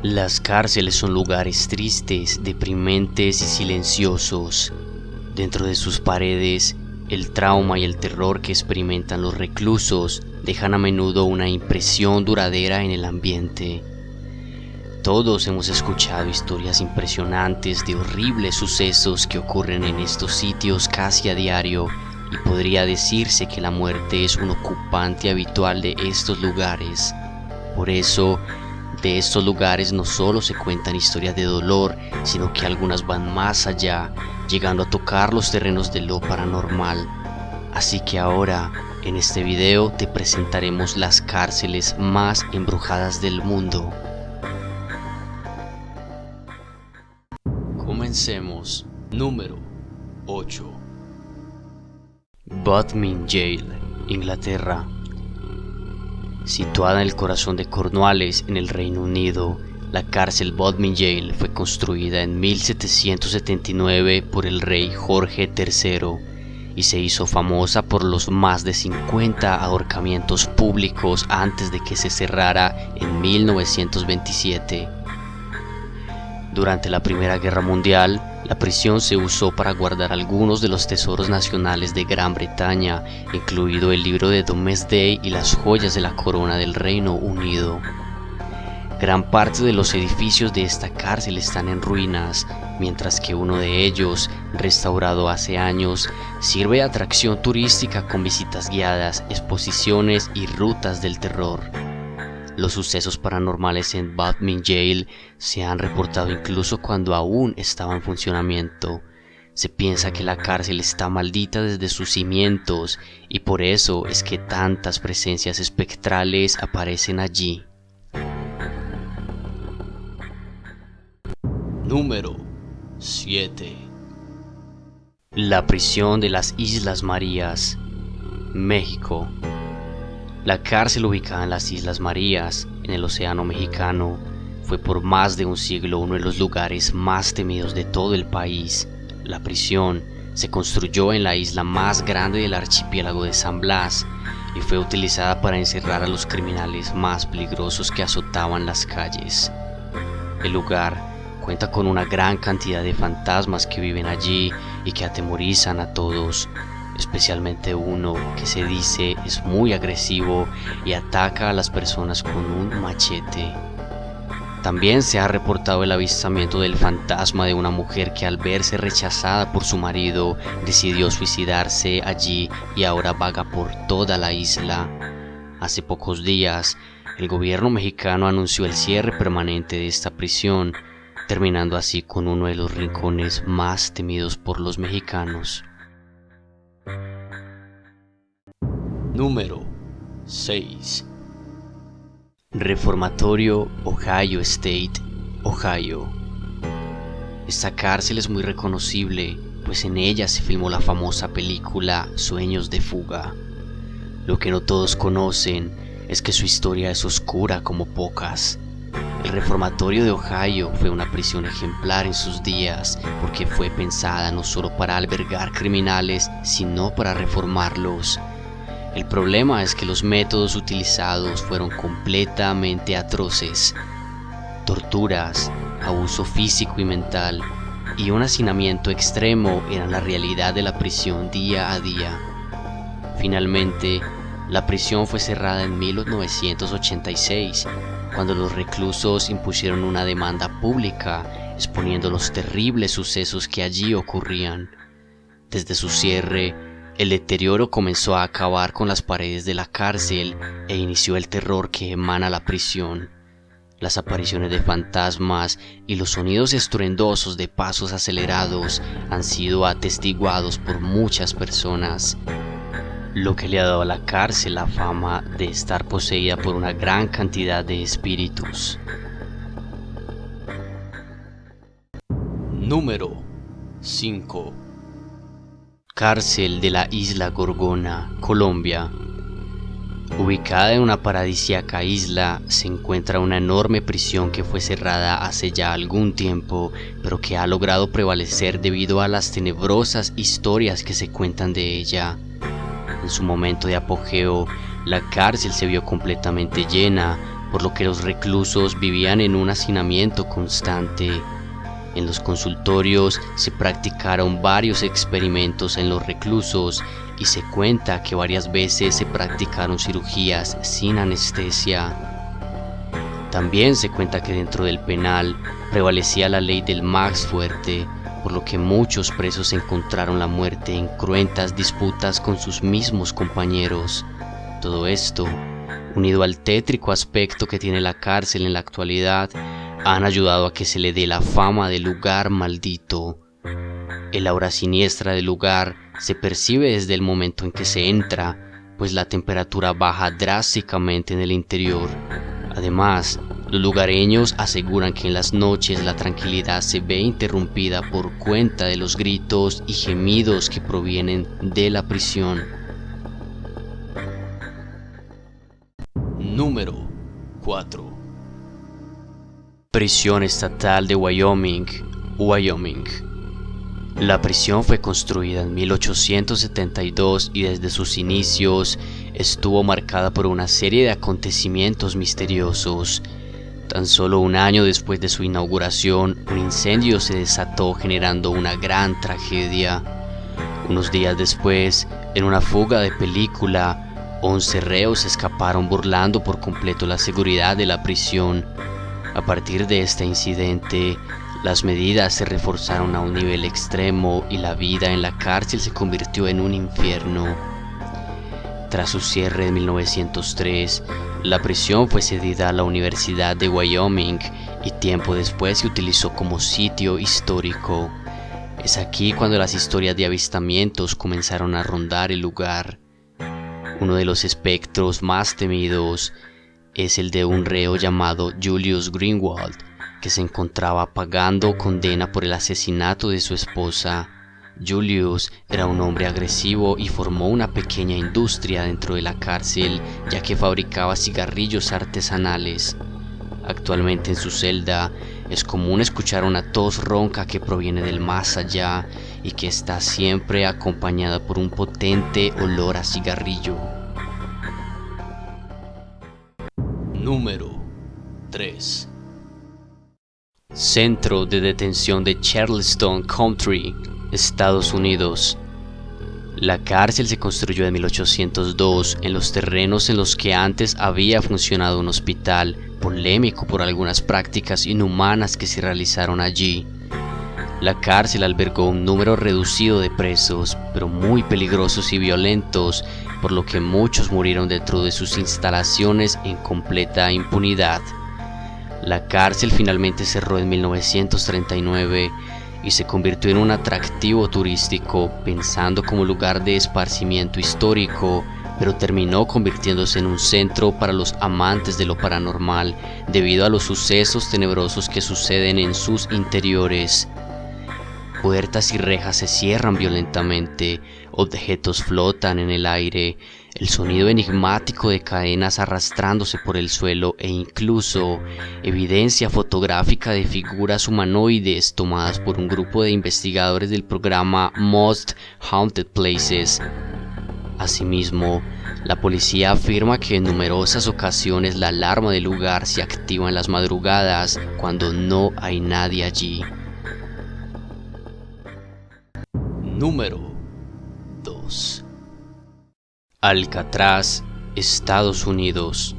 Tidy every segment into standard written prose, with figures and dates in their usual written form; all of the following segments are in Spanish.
Las cárceles son lugares tristes, deprimentes y silenciosos. Dentro de sus paredes, el trauma y el terror que experimentan los reclusos dejan a menudo una impresión duradera en el ambiente. Todos hemos escuchado historias impresionantes de horribles sucesos que ocurren en estos sitios casi a diario, y podría decirse que la muerte es un ocupante habitual de estos lugares. Por eso, de estos lugares no solo se cuentan historias de dolor, sino que algunas van más allá, llegando a tocar los terrenos de lo paranormal. Así que ahora, en este video te presentaremos las cárceles más embrujadas del mundo. Comencemos. Número 8. Bodmin Jail, Inglaterra. Situada en el corazón de Cornualles, en el Reino Unido, la cárcel Bodmin Jail fue construida en 1779 por el rey Jorge III y se hizo famosa por los más de 50 ahorcamientos públicos antes de que se cerrara en 1927. Durante la Primera Guerra Mundial, la prisión se usó para guardar algunos de los tesoros nacionales de Gran Bretaña, incluido el libro de Domesday y las joyas de la corona del Reino Unido. Gran parte de los edificios de esta cárcel están en ruinas, mientras que uno de ellos, restaurado hace años, sirve de atracción turística con visitas guiadas, exposiciones y rutas del terror. Los sucesos paranormales en Bodmin Jail se han reportado incluso cuando aún estaba en funcionamiento. Se piensa que la cárcel está maldita desde sus cimientos y por eso es que tantas presencias espectrales aparecen allí. Número 7. La prisión de las Islas Marías, México. La cárcel ubicada en las Islas Marías, en el Océano Mexicano, fue por más de un siglo uno de los lugares más temidos de todo el país. La prisión se construyó en la isla más grande del archipiélago de San Blas y fue utilizada para encerrar a los criminales más peligrosos que azotaban las calles. El lugar cuenta con una gran cantidad de fantasmas que viven allí y que atemorizan a todos, especialmente uno que se dice es muy agresivo y ataca a las personas con un machete. También se ha reportado el avistamiento del fantasma de una mujer que al verse rechazada por su marido decidió suicidarse allí y ahora vaga por toda la isla. Hace pocos días, el gobierno mexicano anunció el cierre permanente de esta prisión, terminando así con uno de los rincones más temidos por los mexicanos. Número 6. Reformatorio Ohio State, Ohio. Esta cárcel es muy reconocible, pues en ella se filmó la famosa película Sueños de Fuga. Lo que no todos conocen es que su historia es oscura como pocas. El reformatorio de Ohio fue una prisión ejemplar en sus días porque fue pensada no solo para albergar criminales, sino para reformarlos. El problema es que los métodos utilizados fueron completamente atroces. Torturas, abuso físico y mental y un hacinamiento extremo eran la realidad de la prisión día a día. Finalmente, la prisión fue cerrada en 1986, cuando los reclusos impusieron una demanda pública exponiendo los terribles sucesos que allí ocurrían. Desde su cierre, el deterioro comenzó a acabar con las paredes de la cárcel e inició el terror que emana la prisión. Las apariciones de fantasmas y los sonidos estruendosos de pasos acelerados han sido atestiguados por muchas personas, lo que le ha dado a la cárcel la fama de estar poseída por una gran cantidad de espíritus. Número 5. Cárcel de la Isla Gorgona, Colombia. Ubicada en una paradisíaca isla, se encuentra una enorme prisión que fue cerrada hace ya algún tiempo, pero que ha logrado prevalecer debido a las tenebrosas historias que se cuentan de ella. En su momento de apogeo, la cárcel se vio completamente llena, por lo que los reclusos vivían en un hacinamiento constante. En los consultorios se practicaron varios experimentos en los reclusos y se cuenta que varias veces se practicaron cirugías sin anestesia. También se cuenta que dentro del penal prevalecía la ley del más fuerte, por lo que muchos presos encontraron la muerte en cruentas disputas con sus mismos compañeros. Todo esto, unido al tétrico aspecto que tiene la cárcel en la actualidad, han ayudado a que se le dé la fama de lugar maldito. El aura siniestra del lugar se percibe desde el momento en que se entra, pues la temperatura baja drásticamente en el interior. Además, los lugareños aseguran que en las noches la tranquilidad se ve interrumpida por cuenta de los gritos y gemidos que provienen de la prisión. Número 4. Prisión Estatal de Wyoming, Wyoming. La prisión fue construida en 1872 y desde sus inicios estuvo marcada por una serie de acontecimientos misteriosos. Tan solo un año después de su inauguración, un incendio se desató generando una gran tragedia. Unos días después, en una fuga de película, 11 reos escaparon burlando por completo la seguridad de la prisión. A partir de este incidente, las medidas se reforzaron a un nivel extremo y la vida en la cárcel se convirtió en un infierno. Tras su cierre en 1903, la prisión fue cedida a la Universidad de Wyoming y tiempo después se utilizó como sitio histórico. Es aquí cuando las historias de avistamientos comenzaron a rondar el lugar. Uno de los espectros más temidos es el de un reo llamado Julius Greenwald, que se encontraba pagando condena por el asesinato de su esposa. Julius era un hombre agresivo y formó una pequeña industria dentro de la cárcel, ya que fabricaba cigarrillos artesanales. Actualmente en su celda es común escuchar una tos ronca que proviene del más allá y que está siempre acompañada por un potente olor a cigarrillo. Número 3. Centro de Detención de Charleston County, Estados Unidos. La cárcel se construyó en 1802 en los terrenos en los que antes había funcionado un hospital, polémico por algunas prácticas inhumanas que se realizaron allí. La cárcel albergó un número reducido de presos, pero muy peligrosos y violentos, por lo que muchos murieron dentro de sus instalaciones en completa impunidad. La cárcel finalmente cerró en 1939 y se convirtió en un atractivo turístico, pensando como lugar de esparcimiento histórico, pero terminó convirtiéndose en un centro para los amantes de lo paranormal debido a los sucesos tenebrosos que suceden en sus interiores. Puertas y rejas se cierran violentamente, objetos flotan en el aire, el sonido enigmático de cadenas arrastrándose por el suelo e incluso evidencia fotográfica de figuras humanoides tomadas por un grupo de investigadores del programa Most Haunted Places. Asimismo, la policía afirma que en numerosas ocasiones la alarma del lugar se activa en las madrugadas cuando no hay nadie allí. Número 2. Alcatraz, Estados Unidos.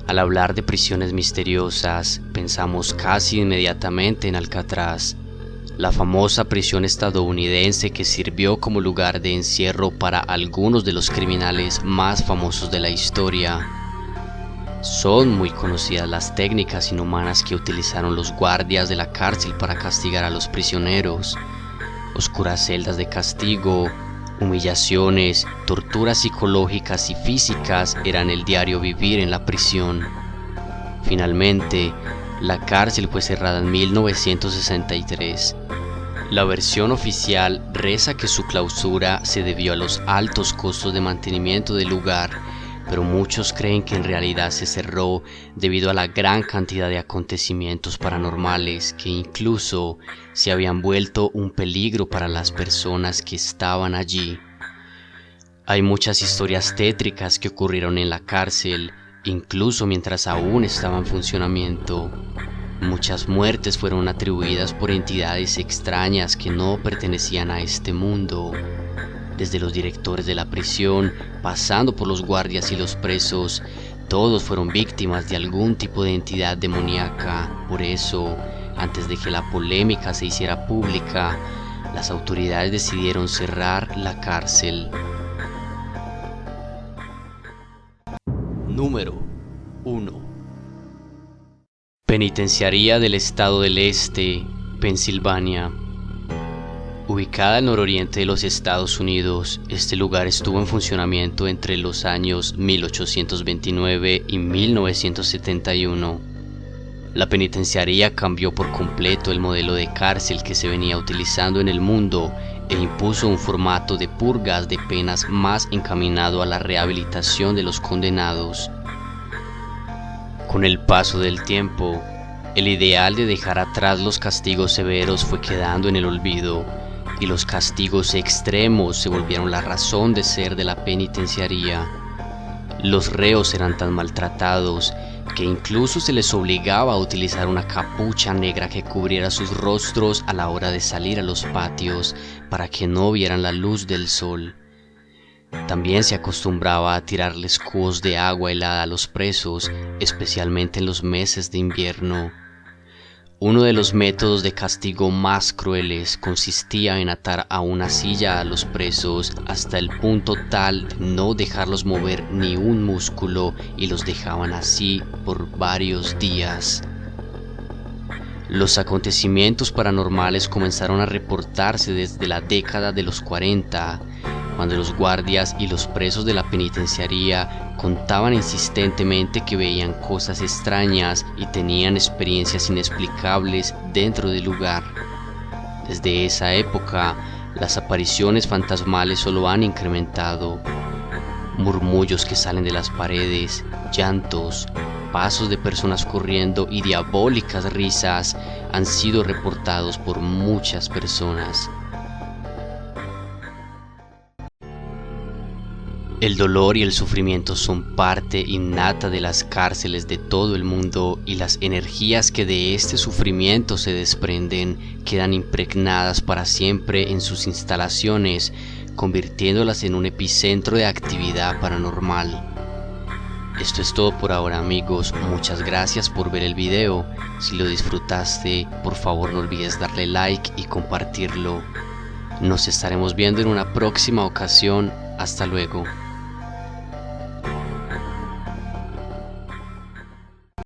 Al hablar de prisiones misteriosas, pensamos casi inmediatamente en Alcatraz, la famosa prisión estadounidense que sirvió como lugar de encierro para algunos de los criminales más famosos de la historia. Son muy conocidas las técnicas inhumanas que utilizaron los guardias de la cárcel para castigar a los prisioneros. Oscuras celdas de castigo, humillaciones, torturas psicológicas y físicas eran el diario vivir en la prisión. Finalmente, la cárcel fue cerrada en 1963. La versión oficial reza que su clausura se debió a los altos costos de mantenimiento del lugar, pero muchos creen que en realidad se cerró debido a la gran cantidad de acontecimientos paranormales que incluso se habían vuelto un peligro para las personas que estaban allí. Hay muchas historias tétricas que ocurrieron en la cárcel, incluso mientras aún estaba en funcionamiento. Muchas muertes fueron atribuidas por entidades extrañas que no pertenecían a este mundo. Desde los directores de la prisión, pasando por los guardias y los presos, todos fueron víctimas de algún tipo de entidad demoníaca. Por eso, antes de que la polémica se hiciera pública, las autoridades decidieron cerrar la cárcel. Número 1. Penitenciaría del Estado del Este, Pensilvania. Ubicada al nororiente de los Estados Unidos, este lugar estuvo en funcionamiento entre los años 1829 y 1971. La penitenciaría cambió por completo el modelo de cárcel que se venía utilizando en el mundo e impuso un formato de purgas de penas más encaminado a la rehabilitación de los condenados. Con el paso del tiempo, el ideal de dejar atrás los castigos severos fue quedando en el olvido, y los castigos extremos se volvieron la razón de ser de la penitenciaría. Los reos eran tan maltratados que incluso se les obligaba a utilizar una capucha negra que cubriera sus rostros a la hora de salir a los patios para que no vieran la luz del sol. También se acostumbraba a tirarles cubos de agua helada a los presos, especialmente en los meses de invierno. Uno de los métodos de castigo más crueles consistía en atar a una silla a los presos hasta el punto tal de no dejarlos mover ni un músculo, y los dejaban así por varios días. Los acontecimientos paranormales comenzaron a reportarse desde la década de los 40, cuando los guardias y los presos de la penitenciaría contaban insistentemente que veían cosas extrañas y tenían experiencias inexplicables dentro del lugar. Desde esa época, las apariciones fantasmales solo han incrementado. Murmullos que salen de las paredes, llantos, pasos de personas corriendo y diabólicas risas han sido reportados por muchas personas. El dolor y el sufrimiento son parte innata de las cárceles de todo el mundo, y las energías que de este sufrimiento se desprenden quedan impregnadas para siempre en sus instalaciones, convirtiéndolas en un epicentro de actividad paranormal. Esto es todo por ahora, amigos. Muchas gracias por ver el video. Si lo disfrutaste, por favor no olvides darle like y compartirlo. Nos estaremos viendo en una próxima ocasión. Hasta luego.